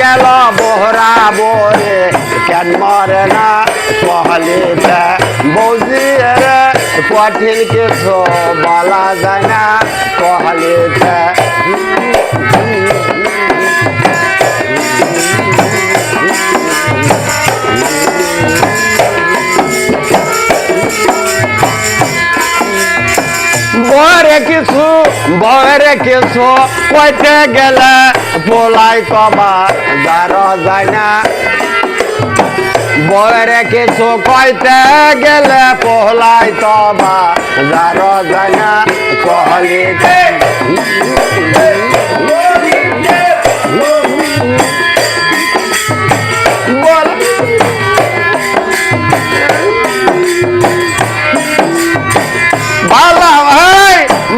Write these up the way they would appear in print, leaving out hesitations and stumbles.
গেল বহরা বরে কেন মরে না কহলিতে বৌজি রে কঠিন কিছু বলা যায় না কহলিতে বরে কিছু কইতে গেলে পোলাই কবা যার যায় না বরে কিছু কইতে গেলে পোলাই কবা যার যায় না কহলিতে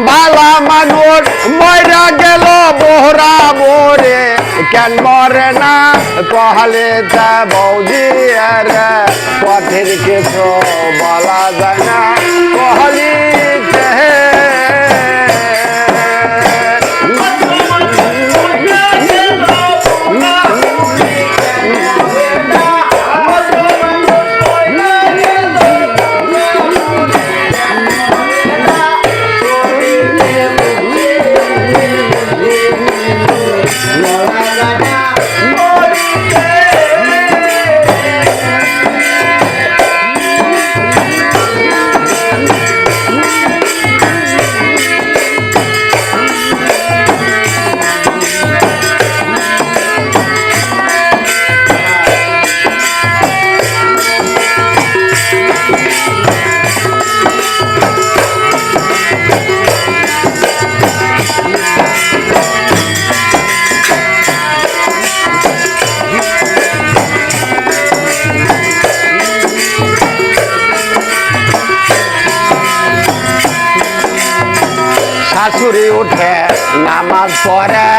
ভালা মানুষ মরা গেল বহরা মোরে কেন মরে না কহলিতে বৌজি রে কঠিন কিছু বলা যায় না কহলিতে শাশুড়ি উঠে নামাজ পড়ে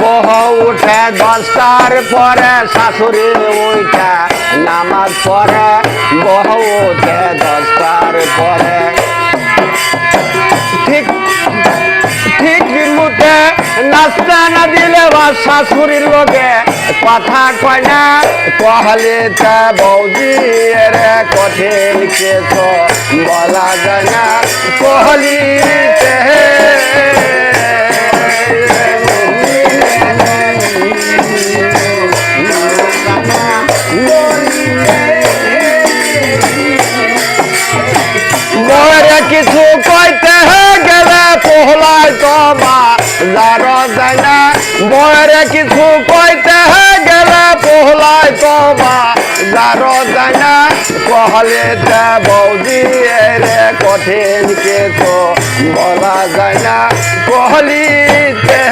বউ উঠে 10টার পরে শাশুড়ি উঠে নামাজ পড়ে বউ উঠে 10টার পরে ঠিক ঠিক মুখে নাস্তা না দিলে বা শাশুড়ির লোকে কথা কয় না কহলিতে বৌজি রে কঠিন কিছু বলা যায় না কহলিতে বরে কিছু কইতে গেলে পোহলাই কবা যার যায় না বরে কিছু কইতে গেলে পোহলাই কবা যার যায় না কহলিতে বৌজি রে কঠিন কিছু বলা যায় না কহলিতে